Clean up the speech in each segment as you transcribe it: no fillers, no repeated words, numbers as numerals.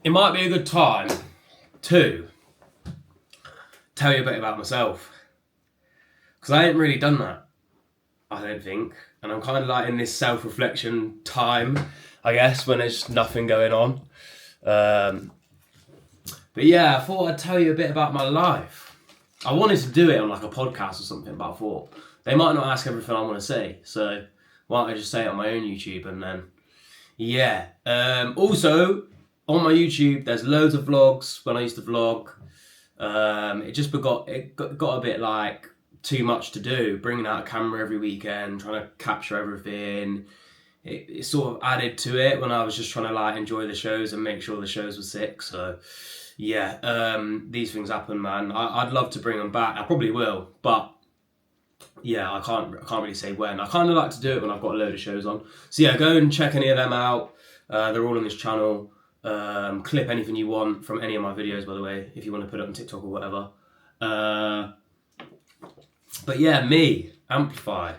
It might be a good time to tell you a bit about myself, because I ain't really done that, I don't think, and I'm kind of like in this self-reflection time, I guess, when there's nothing going on. But yeah, I thought I'd tell you a bit about my life. I wanted to do it on like a podcast or something, but I thought they might not ask everything I want to say, so why don't I just say it on my own YouTube and then, yeah. Also, on my YouTube, there's loads of vlogs when I used to vlog. It got a bit like too much to do, bringing out a camera every weekend, trying to capture everything. It sort of added to it when I was just trying to like enjoy the shows and make sure the shows were sick. So yeah, these things happen, man. I'd love to bring them back. I probably will, but yeah, I can't really say when. I kind of like to do it when I've got a load of shows on. So yeah, go and check any of them out. They're all on this channel. Clip anything you want from any of my videos, by the way, if you want to put it on TikTok or whatever. But yeah, me, Amplify.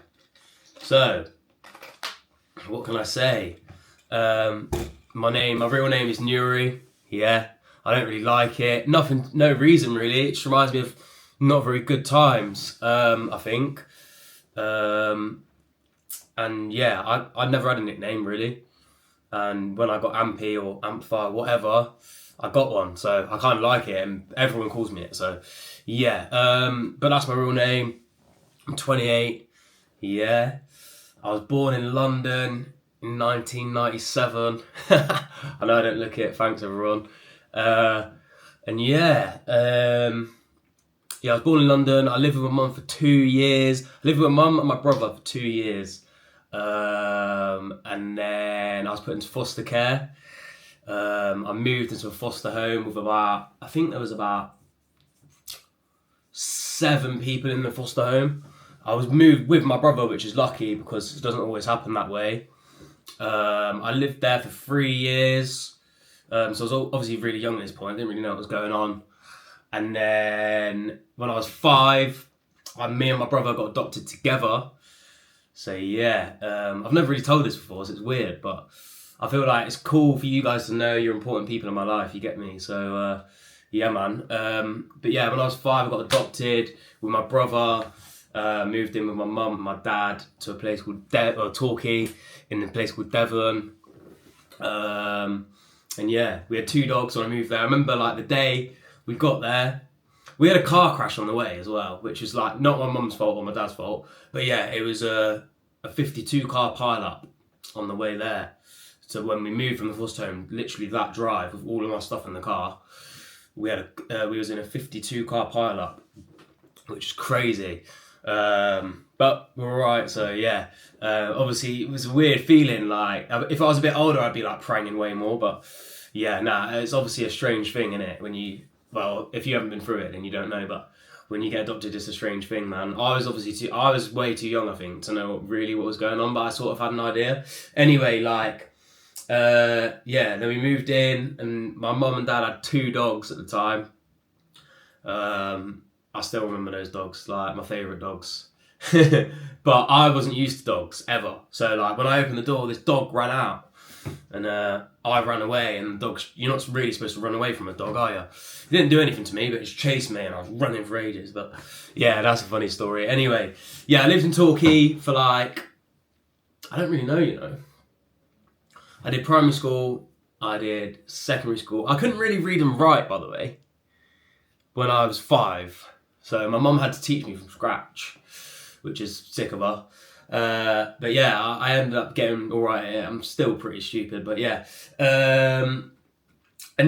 So, what can I say? My real name is Nuri. Yeah, I don't really like it. No reason really. It just reminds me of not very good times, I think. And yeah, I'd never had a nickname really. And when I got Ampy or Amplify, whatever, I got one. So I kind of like it, and everyone calls me it. So yeah, but that's my real name. I'm 28. Yeah, I was born in London in 1997. I know I don't look it. Thanks everyone. And yeah, I was born in London. I lived with my mum for 2 years. I lived with my mum and my brother for 2 years. And then I was put into foster care. I moved into a foster home with I think there was about 7 people in the foster home. I was moved with my brother, which is lucky because it doesn't always happen that way. I lived there for 3 years. So I was obviously really young at this point. I didn't really know what was going on. And then when I was 5, me and my brother got adopted together. So yeah, I've never really told this before, so it's weird, but I feel like it's cool for you guys to know you're important people in my life, you get me? So yeah, man. But yeah, when I was 5, I got adopted with my brother, moved in with my mum and my dad to a place called Torquay, in a place called Devon. And yeah, we had 2 dogs when I moved there. I remember like the day we got there, we had a car crash on the way as well, which is like not my mum's fault or my dad's fault, but yeah, it was a 52 car pile-up on the way there. So when we moved from the foster home, literally that drive with all of my stuff in the car, we was in a 52 car pile-up, which is crazy. But we're alright. So yeah, obviously it was a weird feeling. Like if I was a bit older, I'd be like pranging way more. But yeah, it's obviously a strange thing, isn't it? Well, if you haven't been through it, then you don't know. But when you get adopted, it's a strange thing, man. I was way too young, I think, to know really what was going on. But I sort of had an idea. Anyway, then we moved in, and my mum and dad had 2 dogs at the time. I still remember those dogs, like my favourite dogs. But I wasn't used to dogs ever. So like when I opened the door, this dog ran out. And I ran away, and dogs, you're not really supposed to run away from a dog, are you? It didn't do anything to me, but it just chased me and I was running for ages. But yeah, that's a funny story. Anyway, yeah, I lived in Torquay for I don't really know, I did primary school, I did secondary school. I couldn't really read and write, by the way, when I was 5. So my mum had to teach me from scratch, which is sick of her. But yeah, I ended up getting alright at it. I'm still pretty stupid, but yeah. And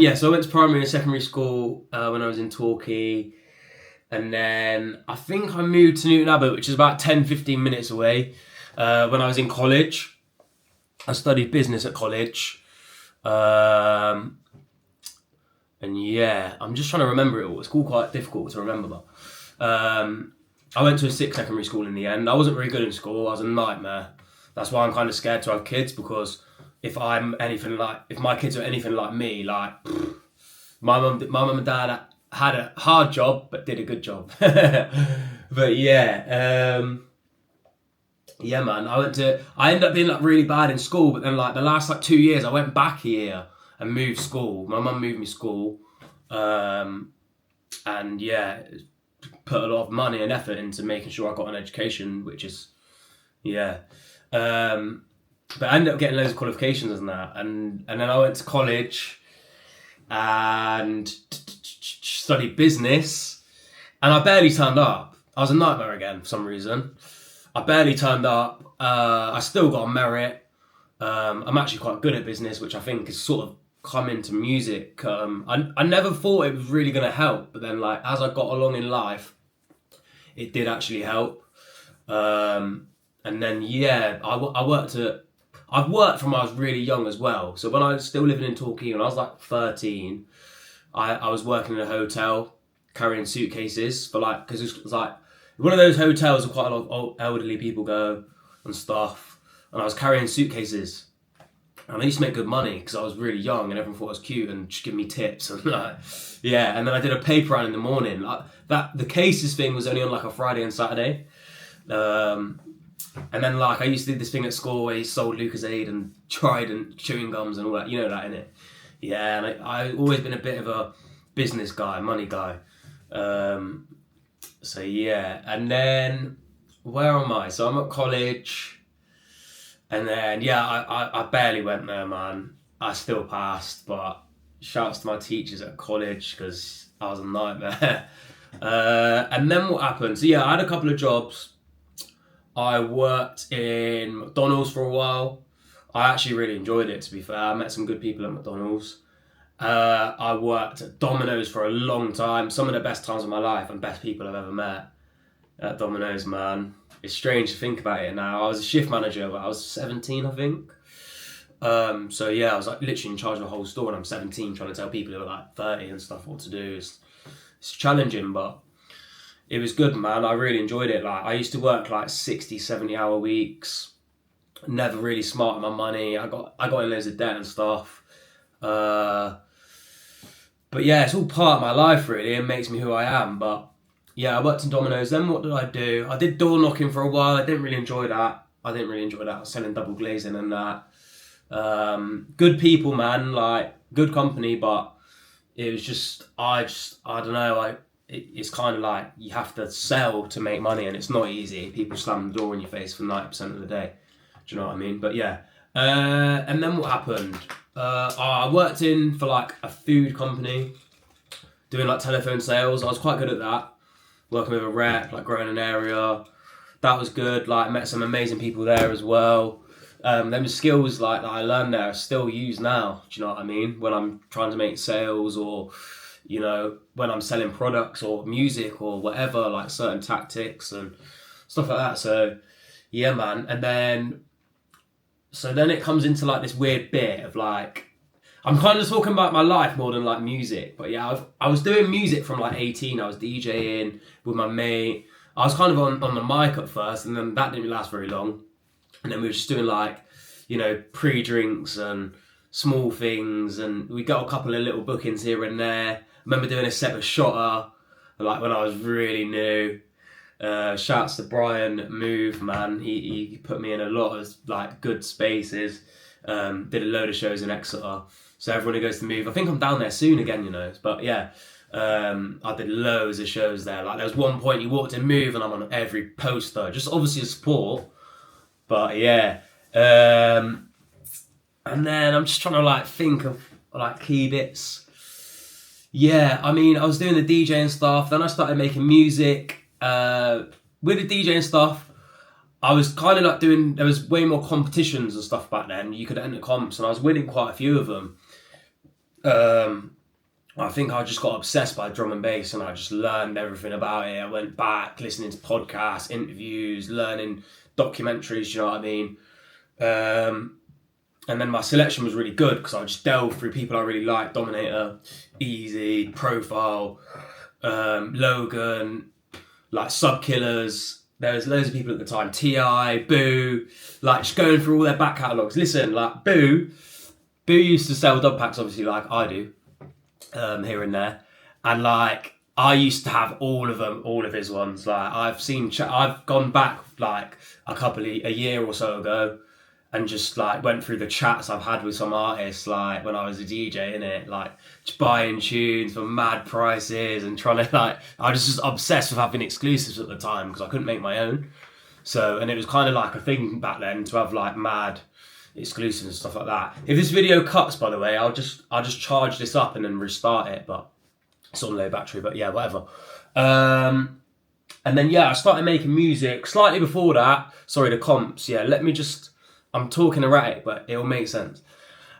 yeah, so I went to primary and secondary school when I was in Torquay. And then I think I moved to Newton Abbot, which is about 10-15 minutes away, when I was in college. I studied business at college. And yeah, I'm just trying to remember it all. It's all quite difficult to remember. I went to a 6 secondary school in the end. I wasn't very good in school. I was a nightmare. That's why I'm kind of scared to have kids, because if my kids are anything like me, my mum and dad had a hard job but did a good job. But yeah, man. I ended up being really bad in school, but then the last 2 years I went back a year and moved school. My mum moved me school, and yeah, put a lot of money and effort into making sure I got an education, which is, yeah. But I ended up getting loads of qualifications and that, and then I went to college and studied business, and I barely turned up. I was a nightmare again for some reason. I barely turned up. I still got a merit. I'm actually quite good at business, which I think has sort of come into music. I never thought it was really going to help, but then like as I got along in life, it did actually help. And then yeah, I've worked from when I was really young as well. So when I was still living in Torquay, when I was like 13, I was working in a hotel carrying suitcases for like, because it was like one of those hotels where quite a lot of old elderly people go and stuff. And I was carrying suitcases. And I used to make good money because I was really young and everyone thought I was cute and just give me tips and like, yeah. And then I did a paper round in the morning. Like the cases thing was only on like a Friday and Saturday. And then like I used to do this thing at school where he sold Lucozade and Trident chewing gums and all that. You know that, innit? Yeah, and I've always been a bit of a business guy, money guy. So yeah, and then where am I? So I'm at college. And then, yeah, I barely went there, man. I still passed, but shouts to my teachers at college because I was a nightmare. And then what happened? So, yeah, I had a couple of jobs. I worked in McDonald's for a while. I actually really enjoyed it, to be fair. I met some good people at McDonald's. I worked at Domino's for a long time. Some of the best times of my life and best people I've ever met at Domino's, man. It's strange to think about it now. I was a shift manager when I was 17, I think. So yeah, I was like literally in charge of the whole store, and I'm 17 trying to tell people who are like 30 and stuff what to do. It's challenging, but it was good, man. I really enjoyed it. Like I used to work like 60, 70 hour weeks. Never really smart with my money. I got in loads of debt and stuff. But yeah, it's all part of my life really. It makes me who I am. But yeah, I worked in Domino's. Then what did I do? I did door knocking for a while. I didn't really enjoy that. I was selling double glazing and that. Good people, man. Like, good company, but it was just, I don't know. It's kind of like you have to sell to make money, and it's not easy. People slam the door in your face for 90% of the day. Do you know what I mean? But yeah. And then what happened? I worked in for like a food company, doing like telephone sales. I was quite good at that. Working with a rep, like growing an area. That was good. Like met some amazing people there as well. Them skills like that I learned there are still used now. Do you know what I mean? When I'm trying to make sales, or you know, when I'm selling products or music or whatever, like certain tactics and stuff like that. So yeah, man. And then it comes into like this weird bit of like, I'm kind of talking about my life more than like music, but yeah, I was doing music from like 18. I was DJing with my mate. I was kind of on the mic at first, and then that didn't last very long. And then we were just doing like, you know, pre-drinks and small things, and we got a couple of little bookings here and there. I remember doing a set with Shotter, like when I was really new. Shouts to Brian Move, man. He put me in a lot of like good spaces. Did a load of shows in Exeter. So everyone who goes to Move, I think I'm down there soon again, you know. But yeah, I did loads of shows there. Like there was one point you walked in Move and I'm on every poster, just obviously a support. But yeah, and then I'm just trying to like think of like key bits. Yeah, I mean, I was doing the DJing stuff. Then I started making music. With the DJing stuff, I was kind of like there was way more competitions and stuff back then. You could enter comps, and I was winning quite a few of them. I think I just got obsessed by drum and bass, and I just learned everything about it. I went back listening to podcasts, interviews, learning documentaries, you know what I mean? And then my selection was really good because I just delved through people I really liked: Dominator, Easy, Profile, Logan, like Subkillers. There was loads of people at the time, T.I., Boo, like just going through all their back catalogues. Listen, like Boo used to sell dub packs, obviously, like I do, here and there. And like, I used to have all of them, all of his ones. Like I've gone back like a year or so ago, and just like went through the chats I've had with some artists, like when I was a DJ, innit, like just buying tunes for mad prices and trying to like, I was just obsessed with having exclusives at the time because I couldn't make my own. So, and it was kind of like a thing back then to have like mad exclusives and stuff like that. If this video cuts, by the way, I'll just charge this up and then restart it, but it's on low battery, but yeah, whatever. And then, yeah, I started making music slightly before that. Sorry, the comps. Yeah, I'm talking erratic, but it'll make sense.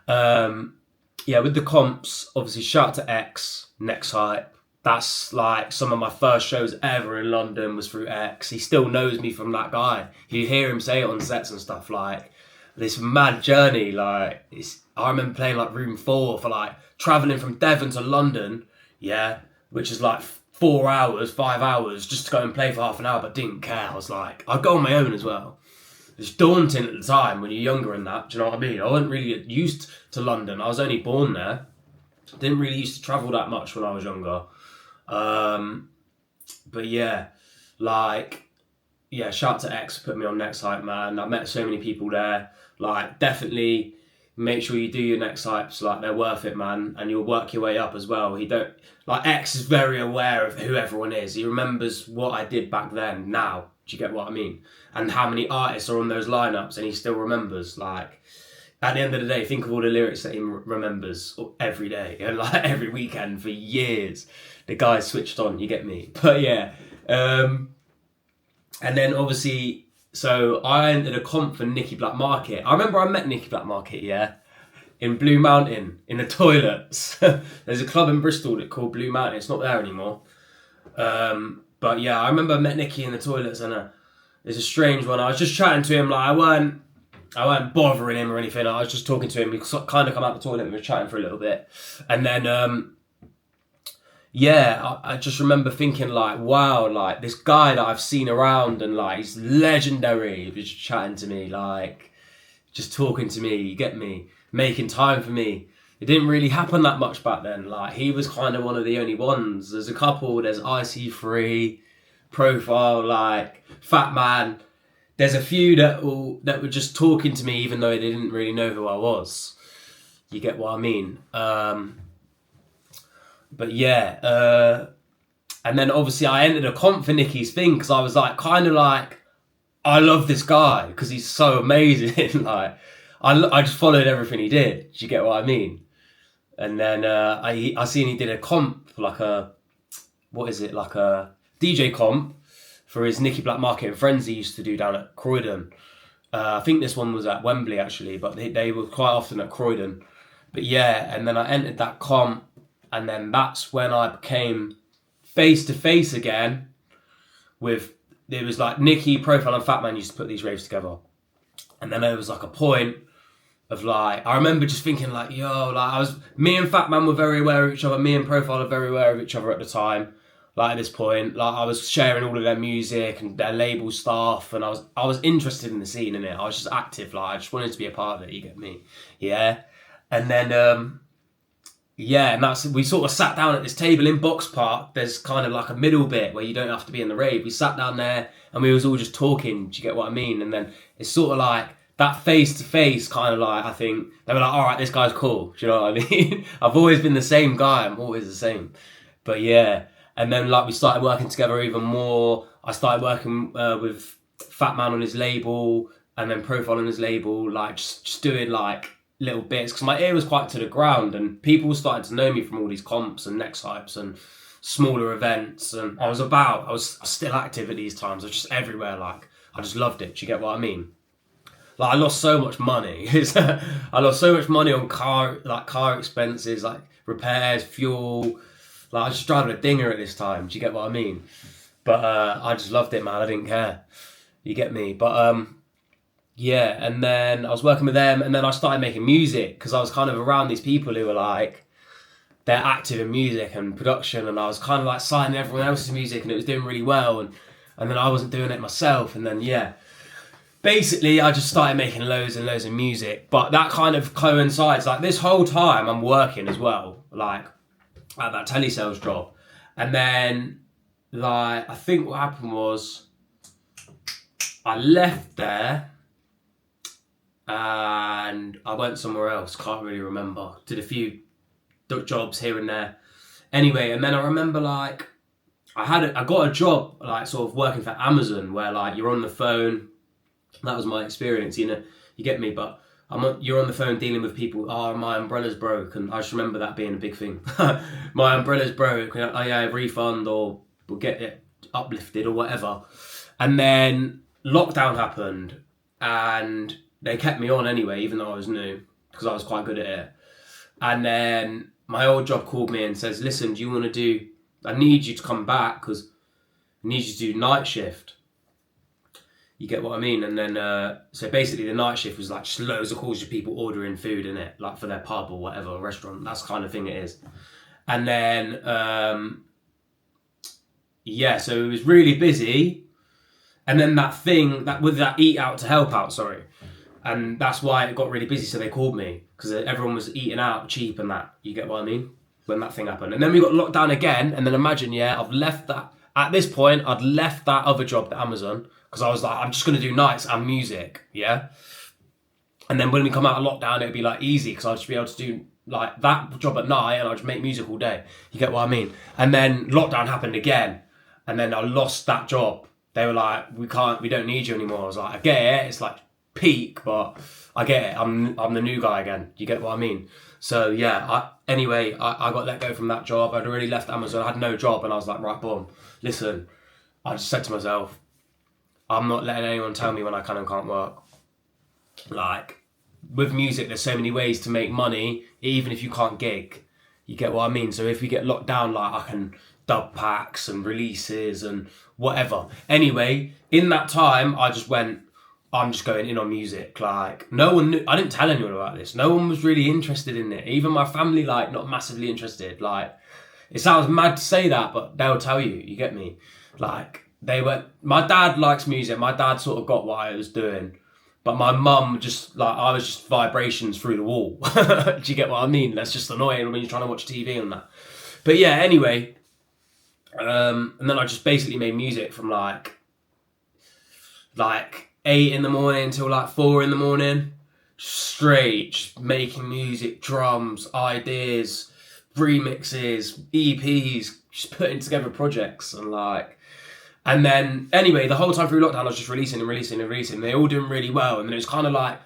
Yeah, with the comps, obviously, shout out to X, Next Hype. That's like some of my first shows ever in London was through X. He still knows me from that guy. You hear him say it on sets and stuff, like, this mad journey. Like, I remember playing like Room 4 for like travelling from Devon to London, yeah, which is like 4 hours, 5 hours, just to go and play for half an hour, but didn't care. I was like, I'd go on my own as well. It's daunting at the time when you're younger and that, do you know what I mean? I wasn't really used to London. I was only born there. Didn't really used to travel that much when I was younger. But yeah, like, yeah, shout out to X, put me on Next Hype, man. I met so many people there. Like, definitely make sure you do your Next Hypes, like, they're worth it, man. And you'll work your way up as well. Like, X is very aware of who everyone is. He remembers what I did back then, now. Do you get what I mean? And how many artists are on those lineups, and he still remembers. Like, at the end of the day, think of all the lyrics that he remembers every day and like every weekend for years. The guy switched on, you get me? But yeah. And then obviously, so I entered a comp for Nicky Black Market. I remember I met Nicky Black Market, yeah, in Blue Mountain, in the toilets. There's a club in Bristol called Blue Mountain. It's not there anymore. But yeah, I remember I met Nicky in the toilets, and it's a strange one. I was just chatting to him, like I weren't bothering him or anything. I was just talking to him. We kind of come out the toilet and we were chatting for a little bit. And then, yeah, I just remember thinking like, wow, like this guy that I've seen around and like he's legendary. He was just chatting to me, like just talking to me, you get me, making time for me. It didn't really happen that much back then. Like he was kind of one of the only ones. There's a couple, there's IC3, Profile, like Fat Man. There's a few that were just talking to me even though they didn't really know who I was. You get what I mean? But yeah, and then obviously I entered a comp for Nicky's thing because I was like, kind of like, I love this guy because he's so amazing. Like, I just followed everything he did. Do you get what I mean? And then I seen he did a comp, like a DJ comp for his Nicky Black Market and Friends he used to do down at Croydon. I think this one was at Wembley actually, but they were quite often at Croydon. But yeah, and then I entered that comp, and then that's when I became face to face again with, it was like Nicky, Profile and Fat Man used to put these raves together. And then there was like a point of like, I remember just thinking like, yo, like me and Fat Man were very aware of each other, me and Profile were very aware of each other at the time. Like at this point, like I was sharing all of their music and their label stuff, and I was interested in the scene, innit? I was just active, like I just wanted to be a part of it, you get me? Yeah. And then yeah, and we sort of sat down at this table in Box Park. There's kind of like a middle bit where you don't have to be in the rave. We sat down there and we was all just talking, do you get what I mean? And then it's sort of like that face to face kind of like, I think they were like, all right, this guy's cool, do you know what I mean? I've always been the same guy, I'm always the same. But yeah. And then like we started working together even more. I started working with Fat Man on his label, and then Profile on his label, like just doing like little bits, because my ear was quite to the ground and people were starting to know me from all these comps and Next Hypes and smaller events, and I was still active at these times. I was just everywhere, like I just loved it. Do you get what I mean? Like I lost so much money. I lost so much money on car expenses, like repairs, fuel. Like I was just driving a dinger at this time. Do you get what I mean? But I just loved it, man. I didn't care. You get me? But yeah, and then I was working with them, and then I started making music because I was kind of around these people who were like, they're active in music and production, and I was kind of like signing everyone else's music, and it was doing really well, and then I wasn't doing it myself, and then yeah, basically I just started making loads and loads of music. But that kind of coincides, like this whole time I'm working as well, like at that telesales job, and then like I think what happened was I left there. and I went somewhere else. Can't really remember. Did a few jobs here and there. Anyway, and then I remember like I got a job like sort of working for Amazon where like you're on the phone. That was my experience, you know. You get me, but you're on the phone dealing with people. Oh, my umbrella's broke, and I just remember that being a big thing. My umbrella's broke. I refund or we'll get it uplifted or whatever. And then lockdown happened, and they kept me on anyway, even though I was new, because I was quite good at it. And then my old job called me and says, "Listen, do you want to do? I need you to come back because I need you to do night shift." You get what I mean? And then, so basically the night shift was like just loads of calls of people ordering food in it, like for their pub or whatever, restaurant. That's the kind of thing it is. And then, yeah, so it was really busy. And then that thing, with that eat out to help out, sorry. And that's why it got really busy. So they called me because everyone was eating out cheap and that. You get what I mean? When that thing happened. And then we got locked down again. And then imagine, yeah, I've left that. At this point, I'd left that other job at Amazon. Because I was like, I'm just going to do nights and music, yeah? And then when we come out of lockdown, it'd be like easy because I'd just be able to do like that job at night and I'd just make music all day. You get what I mean? And then lockdown happened again. And then I lost that job. They were like, we don't need you anymore. I was like, I get it. It's like peak, but I get it. I'm the new guy again. You get what I mean? So yeah, I got let go from that job. I'd already left Amazon. I had no job and I was like, right, boom. Listen, I just said to myself, I'm not letting anyone tell me when I can and can't work. Like, with music, there's so many ways to make money, even if you can't gig. You get what I mean? So if we get locked down, like, I can dub packs and releases and whatever. Anyway, in that time, I just went, I'm just going in on music. Like, no one knew, I didn't tell anyone about this. No one was really interested in it. Even my family, like, not massively interested. Like, it sounds mad to say that, but they'll tell you. You get me? Like, my dad likes music. My dad sort of got what I was doing. But my mum just, like, I was just vibrations through the wall. Do you get what I mean? That's just annoying when you're trying to watch TV and that. But yeah, anyway. And then I just basically made music from like 8 in the morning till like 4 in the morning. Straight, just making music, drums, ideas, remixes, EPs, just putting together projects and like... And then, anyway, the whole time through lockdown, I was just releasing. They're all doing really well. And then it was kind of like,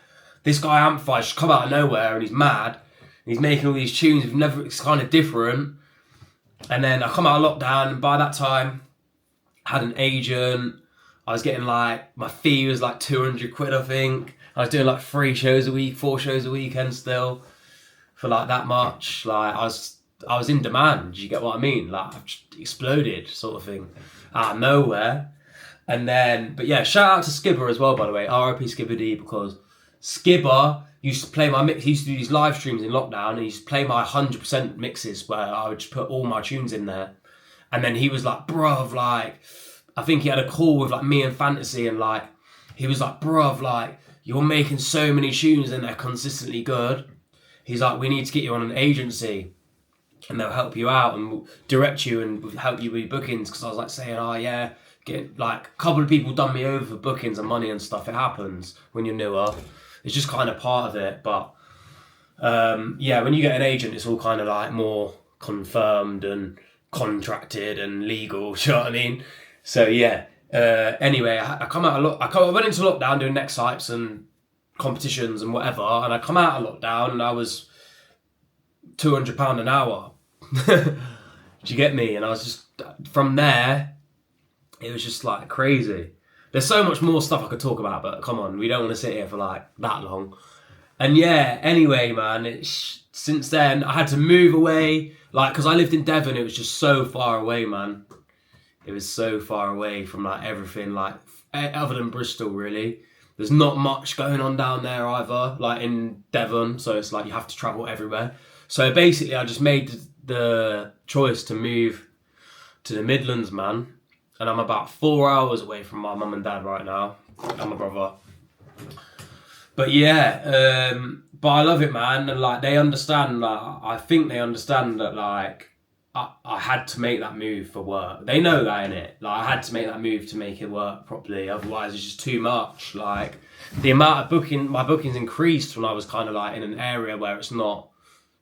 this guy Amplify just come out of nowhere and he's mad. And he's making all these tunes. It's kind of different. And then I come out of lockdown and by that time, I had an agent. I was getting like, my fee was like 200 quid, I think. I was doing like 3 shows a week, 4 shows a weekend still for like that much. Like I was in demand. You get what I mean? Like I've just exploded sort of thing. Out of nowhere. And then, but yeah, shout out to Skibber as well, by the way. R.I.P. Skibber D, because Skibber used to play my mix. He used to do these live streams in lockdown and he used to play my 100% mixes where I would just put all my tunes in there. And then he was like, bruv, like, I think he had a call with like me and Fantasy and like, he was like, bruv, like, you're making so many tunes and they're consistently good. He's like, we need to get you on an agency. And they'll help you out and direct you and help you with bookings. Because I was like saying, oh yeah, get like a couple of people done me over for bookings and money and stuff. It happens when you're newer. It's just kind of part of it. But yeah, when you get an agent, it's all kind of like more confirmed and contracted and legal. Do you know what I mean? So yeah. Anyway, I went into lockdown doing next hypes and competitions and whatever. And I come out of lockdown and I was £200 an hour. Do you get me? And I was just, from there, it was just like crazy. There's so much more stuff I could talk about, but come on, we don't want to sit here for like that long. And yeah, anyway, man, since then I had to move away, like, because I lived in Devon. It was just so far away, man. It was so far away from like everything, like other than Bristol, really. There's not much going on down there either, like in Devon. So it's like you have to travel everywhere. So basically, I just made the choice to move to the Midlands, man. And I'm about 4 hours away from my mum and dad right now, and my brother. But yeah, but I love it, man. And like, they understand, like, I think they understand that, like, I had to make that move for work. They know that, innit? Like, I had to make that move to make it work properly. Otherwise, it's just too much. Like, the amount of my bookings increased when I was kind of like in an area where it's not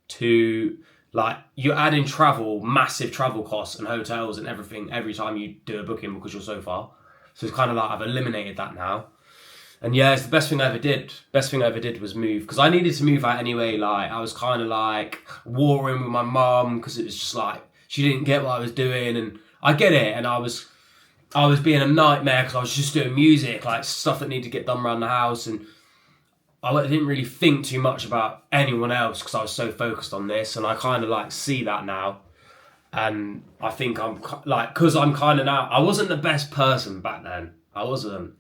too, like, you're adding travel, massive travel costs and hotels and everything every time you do a booking because you're so far. So it's kind of like I've eliminated that now. And yeah, it's the best thing I ever did. Best thing I ever did was move, because I needed to move out anyway. Like, I was kind of like warring with my mum because it was just like she didn't get what I was doing, and I get it. And I was being a nightmare because I was just doing music, like stuff that needed to get done around the house, and I didn't really think too much about anyone else because I was so focused on this. And I kind of like see that now, and I think I'm like, because I'm kind of now. I wasn't the best person back then. I wasn't.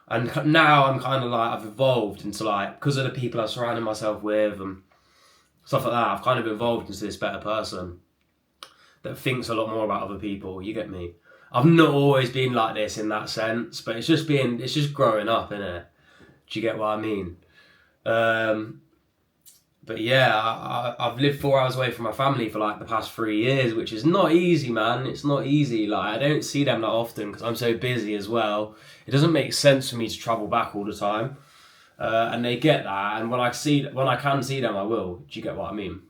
And now I'm kind of like, I've evolved into like, because of the people I've surrounded myself with and stuff like that, I've kind of evolved into this better person that thinks a lot more about other people. You get me? I've not always been like this in that sense, but it's just growing up, innit? Do you get what I mean? But yeah, I've lived 4 hours away from my family for like the past 3 years, which is not easy, man. It's not easy. Like, I don't see them that often because I'm so busy as well. It doesn't make sense for me to travel back all the time. And they get that. And when I can see them, I will. Do you get what I mean?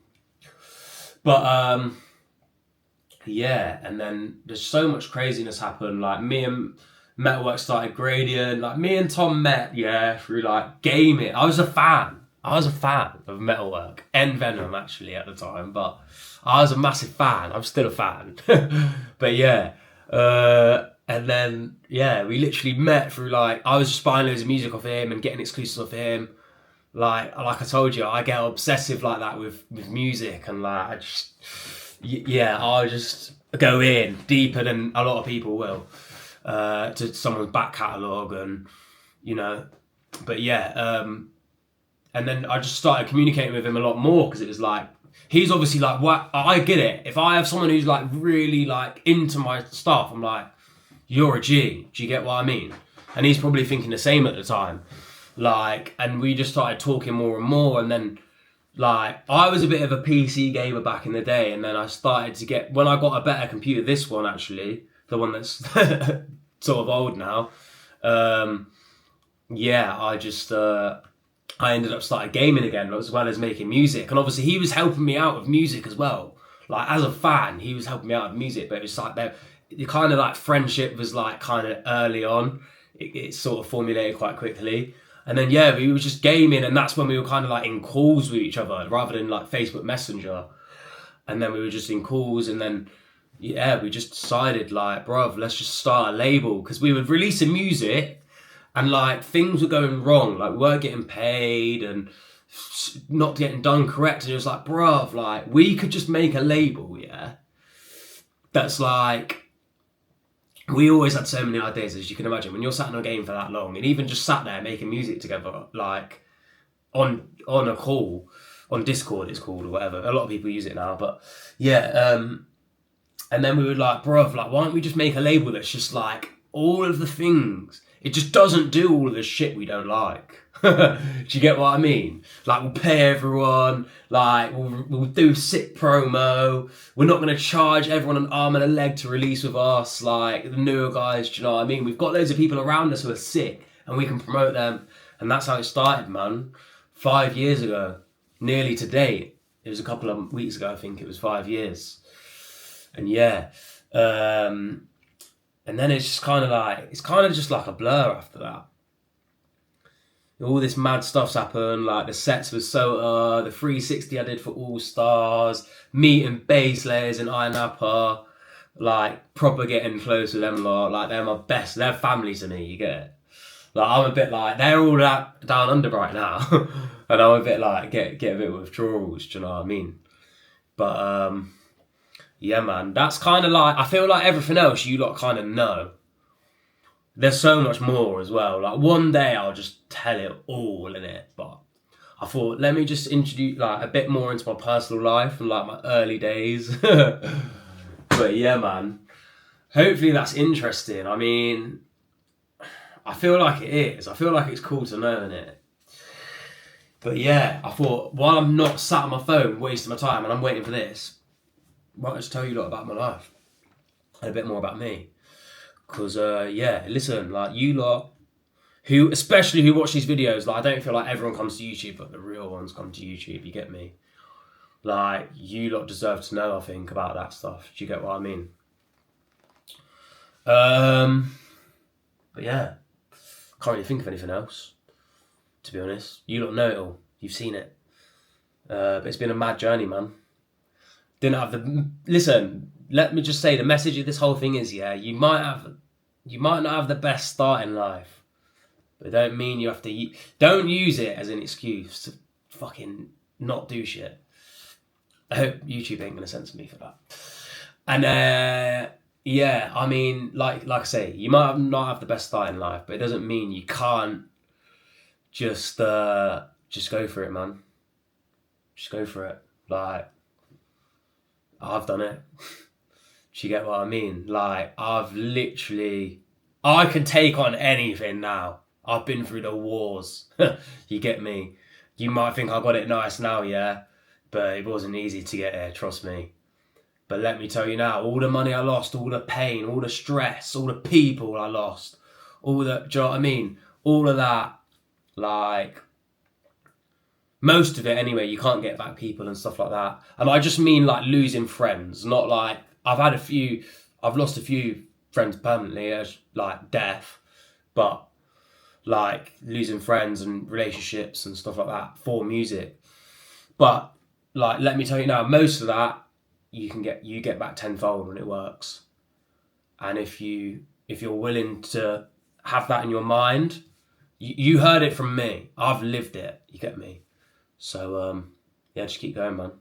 But yeah, and then there's so much craziness happened. Like, me and Metalwork started Gradient. Like, me and Tom met, yeah, through like gaming. I was a fan of Metalwork and Venom actually at the time, but I was a massive fan. I'm still a fan. But yeah, and then yeah, we literally met through like, I was just buying loads of music off him and getting exclusives off him. Like I told you, I get obsessive like that with music, and like I just go in deeper than a lot of people will to someone's back catalogue, and you know. But yeah. And then I just started communicating with him a lot more because it was like, he's obviously like, what? I get it. If I have someone who's like really like into my stuff, I'm like, you're a G. Do you get what I mean? And he's probably thinking the same at the time. Like, and we just started talking more and more. And then like, I was a bit of a PC gamer back in the day. And then I started to get, when I got a better computer, this one actually, the one that's sort of old now. Yeah, I ended up starting gaming again, as well as making music. And obviously he was helping me out with music as well. Like, as a fan, he was helping me out with music, but it was like the kind of like friendship was like kind of early on. It sort of formulated quite quickly. And then yeah, we were just gaming, and that's when we were kind of like in calls with each other rather than like Facebook Messenger. And then we were just in calls, and then yeah, we just decided like, bruv, let's just start a label, because we were releasing music. And like, things were going wrong, like we weren't getting paid and not getting done correct. And it was like, bruv, like, we could just make a label, yeah? That's like, we always had so many ideas, as you can imagine. When you're sat in a game for that long, and even just sat there making music together, like, on a call, on Discord it's called, or whatever. A lot of people use it now, but yeah. And then we were like, bruv, like, why don't we just make a label that's just like, all of the things. It just doesn't do all of the shit we don't like. Do you get what I mean? Like, we'll pay everyone, like, we'll do sick promo, we're not going to charge everyone an arm and a leg to release with us, like, the newer guys, do you know what I mean? We've got loads of people around us who are sick, and we can promote them, and that's how it started, man. 5 years ago, nearly to date. It was a couple of weeks ago, I think it was 5 years. And yeah, and then it's just kind of like, it's kind of just like a blur after that. All this mad stuff's happened, like the sets with Sota, the 360 I did for All Stars, meeting bass layers in Iron Napa, like proper getting close with them lot, like they're my best, they're family to me, you get it? Like, I'm a bit like, they're all that down under right now, and I'm a bit like, get a bit of withdrawals, do you know what I mean? But yeah, man, that's kind of like, I feel like everything else you lot kind of know. There's so much more as well. Like, one day I'll just tell it all in it, but I thought, let me just introduce like a bit more into my personal life and like my early days. But yeah, man, hopefully that's interesting. I mean, I feel like it is. I feel like it's cool to know, innit? But yeah, I thought, while I'm not sat on my phone wasting my time and I'm waiting for this, might just tell you a lot about my life and a bit more about me. Because, listen, like, you lot, especially who watch these videos, like, I don't feel like everyone comes to YouTube, but the real ones come to YouTube, you get me? Like, you lot deserve to know, I think, about that stuff. Do you get what I mean? But yeah, can't really think of anything else, to be honest. You lot know it all. You've seen it. But it's been a mad journey, man. Didn't have the... Listen, let me just say, the message of this whole thing is, yeah, you might not have the best start in life, but it don't mean you have to... Don't use it as an excuse to fucking not do shit. I hope YouTube ain't gonna censor me for that. And yeah, I mean, like I say, you might not have the best start in life, but it doesn't mean you can't just go for it, man. Just go for it. Like, I've done it. Do you get what I mean? Like, I can take on anything now. I've been through the wars. You get me? You might think I got it nice now, yeah? But it wasn't easy to get here, trust me. But let me tell you now, all the money I lost, all the pain, all the stress, all the people I lost, do you know what I mean? All of that, like, most of it anyway, you can't get back people and stuff like that. And I just mean like losing friends, not like, I've lost a few friends permanently, as like death, but like losing friends and relationships and stuff like that for music. But like, let me tell you now, most of that you get back tenfold when it works. And if you're willing to have that in your mind, you heard it from me. I've lived it. You get me? So yeah, just keep going, man.